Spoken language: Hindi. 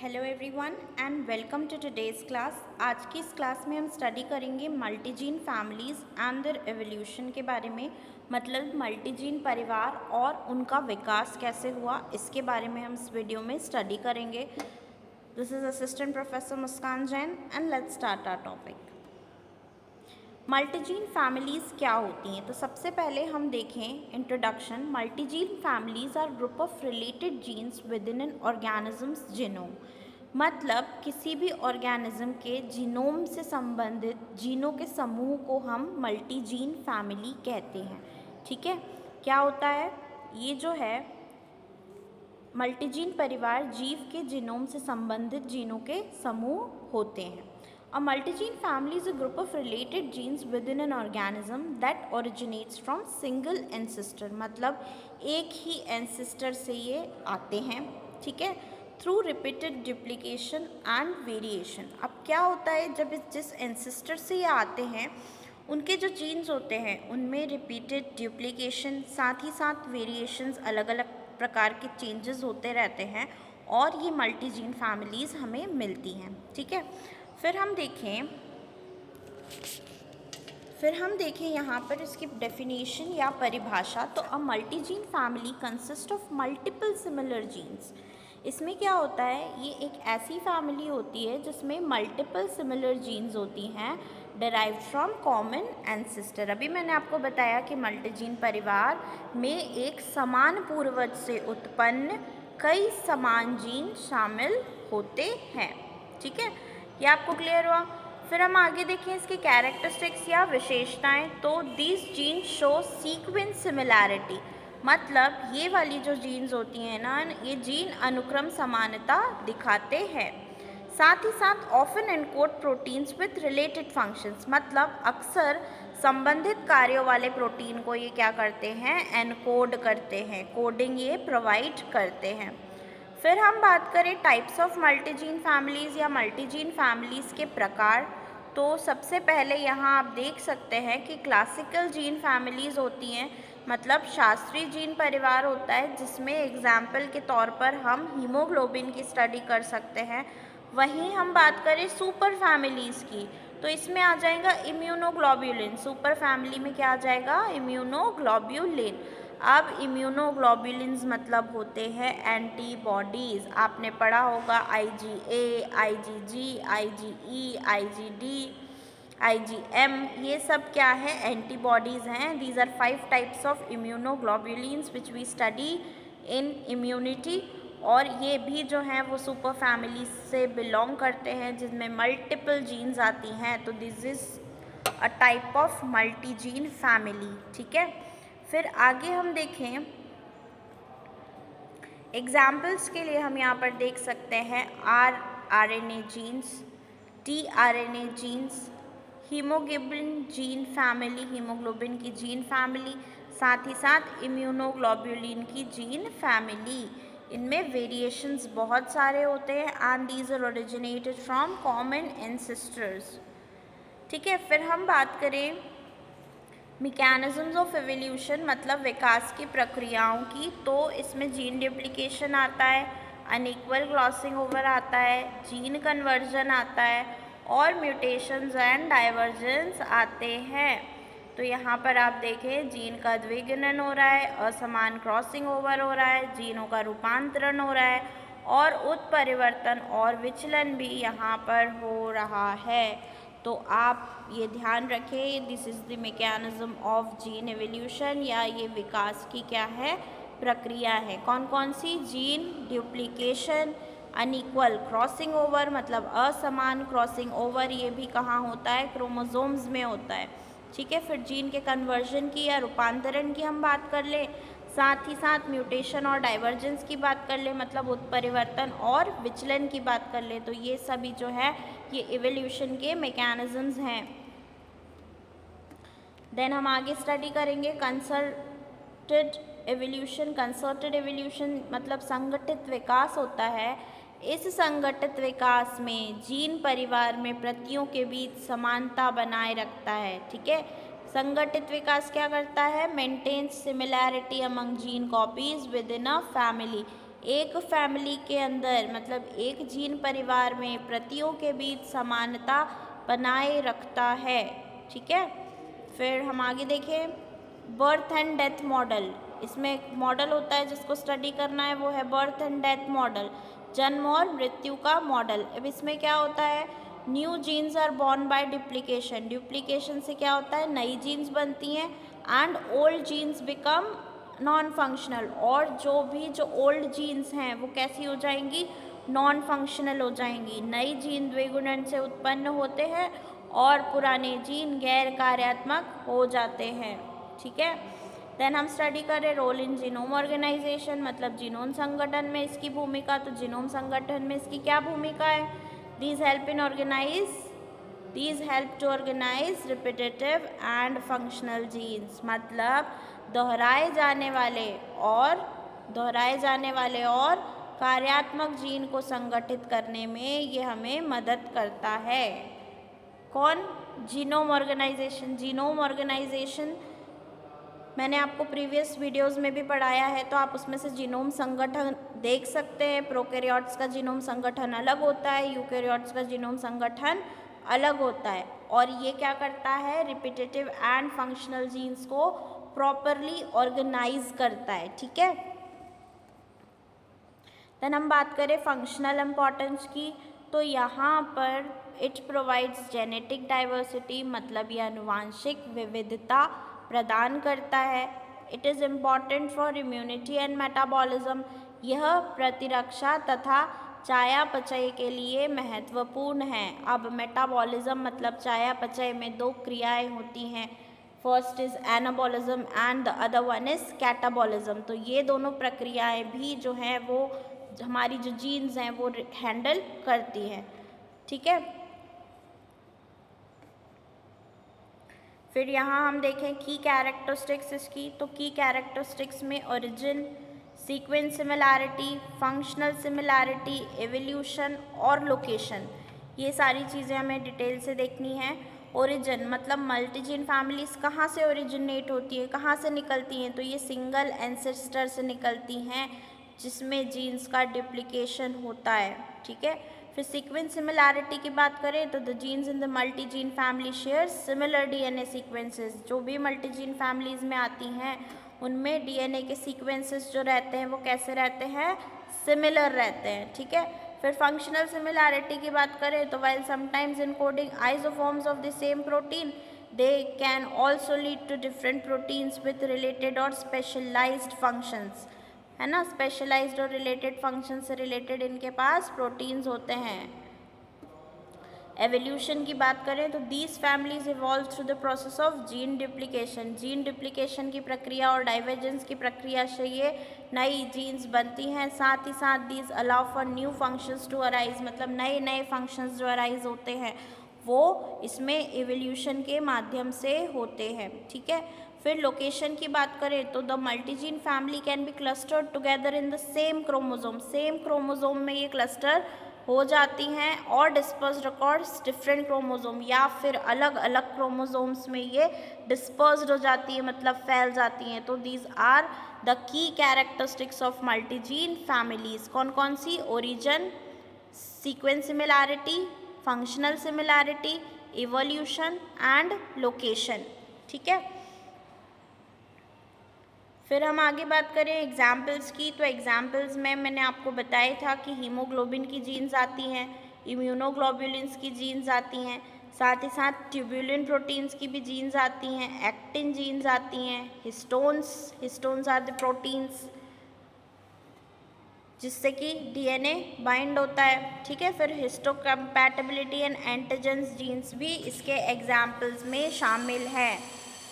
Hello everyone and welcome to today's class. आज की इस क्लास में हम स्टडी करेंगे multigene families and their evolution के बारे में। मतलब मल्टीजीन परिवार और उनका विकास कैसे हुआ, इसके बारे में हम इस वीडियो में स्टडी करेंगे। This is assistant professor Muskan Jain and let's start our topic. Multigene families क्या होती हैं? तो सबसे पहले हम देखें introduction. Multigene families are group of related genes within an organism's genome. मतलब किसी भी ऑर्गेनिज्म के जीनोम से संबंधित जीनों के समूह को हम मल्टीजीन फैमिली कहते हैं। ठीक है, क्या होता है ये जो है मल्टीजीन परिवार जीव के जीनोम से संबंधित जीनों के समूह होते हैं। A multigene family is a group of related genes within an organism that originates from single ancestor। मतलब एक ही ancestor से ये आते हैं, ठीक है, through repeated duplication and variation। अब क्या होता है, जब जिस ancestor से ये आते हैं उनके जो जीन्स होते हैं उनमें रिपीटेड ड्यूप्लीकेशन, साथ ही साथ वेरिएशंस, अलग अलग प्रकार के चेंजेस होते रहते हैं और ये मल्टीजीन फैमिलीज़ हमें मिलती हैं। ठीक है, फिर हम देखें यहाँ पर इसकी डेफिनेशन या परिभाषा। तो a multigene family consist of multiple similar genes. इसमें क्या होता है, ये एक ऐसी फैमिली होती है जिसमें मल्टीपल सिमिलर जीन्स होती हैं डिराइव्ड फ्रॉम कॉमन एंसेस्टर। अभी मैंने आपको बताया कि मल्टीजीन परिवार में एक समान पूर्वज से उत्पन्न कई समान जीन शामिल होते हैं। ठीक है, ये आपको क्लियर हुआ। फिर हम आगे देखें इसके कैरेक्टरिस्टिक्स या विशेषताएं। तो this gene show sequence similarity. मतलब ये वाली जो जीन्स होती हैं ना, ये जीन अनुक्रम समानता दिखाते हैं। साथ ही साथ often encode proteins with related functions. मतलब अक्सर संबंधित कार्यों वाले प्रोटीन को ये क्या करते हैं, एनकोड करते हैं, कोडिंग ये प्रोवाइड करते हैं। फिर हम बात करें टाइप्स ऑफ मल्टीजीन फैमिलीज़ या मल्टीजीन फैमिलीज़ के प्रकार। तो सबसे पहले यहाँ आप देख सकते हैं कि क्लासिकल जीन फैमिलीज़ होती हैं। मतलब शास्त्रीय जीन परिवार होता है जिसमें एग्जाम्पल के तौर पर हम हीमोग्लोबिन की स्टडी कर सकते हैं। वहीं हम बात करें सुपर फैमिलीज़ की, तो इसमें आ जाएगा इम्यूनोग्लोब्यूलिन। सुपर फैमिली में क्या आ जाएगा, इम्यूनोग्लोब्यूलिन। अब इम्यूनोग्लोब्यूलिन्स मतलब होते हैं एंटीबॉडीज़। आपने पढ़ा होगा IgA, IgG, IgE, IgD, IgM, ये सब क्या है, एंटीबॉडीज़ हैं। These are 5 types of immunoglobulins which we study in immunity. और ये भी जो हैं वो सुपर फैमिली से बिलोंग करते हैं जिसमें मल्टीपल जीन्स आती हैं। तो this is a type of multigene family. ठीक है, फिर आगे हम देखें एग्जाम्पल्स के लिए हम यहाँ पर देख सकते हैं RNA genes, tRNA genes, haemoglobin gene family, haemoglobin की जीन फैमिली, साथ ही साथ इम्यूनोग्लोब्यूलिन की जीन फैमिली। इनमें वेरिएशंस बहुत सारे होते हैं and these are originated from common ancestors. ठीक है, फिर हम बात करें मैकेनिज्म्स ऑफ एवोल्यूशन, मतलब विकास की प्रक्रियाओं की। तो इसमें जीन डुप्लीकेशन आता है, अनइक्वल क्रॉसिंग ओवर आता है, जीन कन्वर्जन आता है और म्यूटेशंस एंड डाइवर्जेंस आते हैं। तो यहाँ पर आप देखें जीन का द्विगुणन हो रहा है, असमान क्रॉसिंग ओवर हो रहा है, जीनों का रूपांतरण हो रहा है और उत्परिवर्तन और विचलन भी यहाँ पर हो रहा है। तो आप ये ध्यान रखें, this is the mechanism of gene evolution, या ये विकास की क्या है, प्रक्रिया है। कौन कौन सी, gene duplication, unequal crossing over मतलब असमान क्रॉसिंग ओवर, ये भी कहाँ होता है, क्रोमोसोम्स में होता है। ठीक है, फिर जीन के कन्वर्जन की या रूपांतरण की हम बात कर ले, साथ ही साथ म्यूटेशन और डाइवर्जेंस की बात कर ले, मतलब उत्परिवर्तन और विचलन की बात कर ले। तो ये सभी जो है ये इवोल्यूशन के मैकेनिज्म्स हैं। देन हम आगे स्टडी करेंगे कंसर्टेड एवोल्यूशन। कंसर्टेड एवोल्यूशन मतलब संगठित विकास होता है। इस संगठित विकास में जीन परिवार में प्रतियों के बीच समानता बनाए रखता है। ठीक है, संगठित विकास क्या करता है, maintains similarity among gene copies within a family. एक फैमिली के अंदर मतलब एक जीन परिवार में प्रतियों के बीच समानता बनाए रखता है। ठीक है, फिर हम आगे देखें बर्थ एंड डेथ मॉडल। इसमें एक मॉडल होता है जिसको स्टडी करना है, वो है बर्थ एंड डेथ मॉडल, जन्म और मृत्यु का मॉडल। अब इसमें क्या होता है, new genes are born by duplication. Duplication से क्या होता है, नई जीन्स बनती हैं and old genes become non functional. और जो ओल्ड जीन्स हैं वो कैसी हो जाएंगी, नॉन फंक्शनल हो जाएंगी। नई जीन द्विगुणन से उत्पन्न होते हैं और पुराने जीन गैर कार्यात्मक हो जाते हैं। ठीक है, देन हम स्टडी करें रोल इन जीनोम ऑर्गेनाइजेशन, मतलब जीनोम संगठन में इसकी भूमिका। तो जीनोम संगठन में इसकी क्या भूमिका है, these help to organise repetitive and functional genes, मतलब दोहराए जाने वाले और कार्यात्मक जीन को संगठित करने में ये हमें मदद करता है। कौन, जीनोम ऑर्गेनाइजेशन। जीनोम ऑर्गेनाइजेशन मैंने आपको प्रीवियस वीडियोस में भी पढ़ाया है, तो आप उसमें से जीनोम संगठन देख सकते हैं। प्रोकैरियोट्स का जीनोम संगठन अलग होता है, यूकैरियोट्स का जीनोम संगठन अलग होता है। और ये क्या करता है, रिपीटेटिव एंड फंक्शनल जीन्स को प्रॉपरली ऑर्गेनाइज करता है। ठीक है, देन हम बात करें फंक्शनल इम्पॉर्टेंस की, तो यहाँ पर इट प्रोवाइड्स जेनेटिक डाइवर्सिटी, मतलब ये आनुवांशिक विविधता प्रदान करता है। It is important for immunity and metabolism, यह प्रतिरक्षा तथा चयापचय के लिए महत्वपूर्ण है। अब मेटाबॉलिज्म मतलब चयापचय में दो क्रियाएं होती हैं, first is anabolism and the other one is catabolism. तो ये दोनों प्रक्रियाएं भी जो हैं वो हमारी जो जीन्स हैं वो हैंडल करती हैं। ठीक है, फिर यहाँ हम देखें की कैरेक्टरिस्टिक्स इसकी, तो की कैरेक्टरिस्टिक्स में origin, sequence similarity, functional similarity, evolution और लोकेशन, ये सारी चीज़ें हमें डिटेल से देखनी है। ओरिजिन मतलब मल्टीजीन फैमिलीज कहाँ से ओरिजिनेट होती है, कहाँ से निकलती हैं, तो ये सिंगल एंसेस्टर से निकलती हैं जिसमें जीन्स का डुप्लीकेशन होता है। ठीक है, फिर सीक्वेंस सिमिलैरिटी की बात करें तो the genes in the multi gene family share similar DNA sequences. जो भी मल्टी जीन फैमिलीज में आती हैं उनमें डीएनए के सीक्वेंसेस जो रहते हैं वो कैसे रहते हैं, सिमिलर रहते हैं। ठीक है, फिर फंक्शनल सिमिलैरिटी की बात करें तो while sometimes encoding isoforms of the same protein, they can also lead to different proteins with related or specialised functions, है ना। स्पेशलाइज्ड और रिलेटेड फंक्शन से रिलेटेड इनके पास प्रोटीन्स होते हैं। एवोल्यूशन की बात करें तो these families evolve through the process of gene duplication, gene duplication की प्रक्रिया और डाइवर्जेंस की प्रक्रिया से ये नई जीन्स बनती हैं। साथ ही साथ these allow for new functions to arise, मतलब नए नए फंक्शंस जो अराइज होते हैं वो इसमें एवोल्यूशन के माध्यम से होते हैं। ठीक है, फिर लोकेशन की बात करें तो the multigene family can be clustered together in the same chromosome, same chromosome में ये क्लस्टर हो जाती हैं, और डिस्पर्स्ड अक्रॉस डिफरेंट क्रोमोसोम, या फिर अलग अलग क्रोमोसोम्स में ये डिस्पर्स्ड हो जाती है, मतलब फैल जाती हैं। तो these are the key characteristics of multigene families. कौन कौन सी, origin, sequence similarity, functional similarity, evolution and location. ठीक है, फिर हम आगे बात करें एग्जाम्पल्स की, तो एग्जाम्पल्स में मैंने आपको बताया था कि हीमोग्लोबिन की जीन्स आती हैं, इम्यूनोग्लोबुलिन्स की जीन्स आती हैं, साथ ही साथ ट्यूबुलिन प्रोटीन्स की भी जीन्स आती हैं, एक्टिन जीन्स आती हैं, हिस्टोन्स आर द प्रोटीन्स जिससे कि डीएनए बाइंड होता है। ठीक है, फिर हिस्टोकम्पैटिबिलिटी एंड एंटीजेंस जीन्स भी इसके एग्जाम्पल्स में शामिल हैं।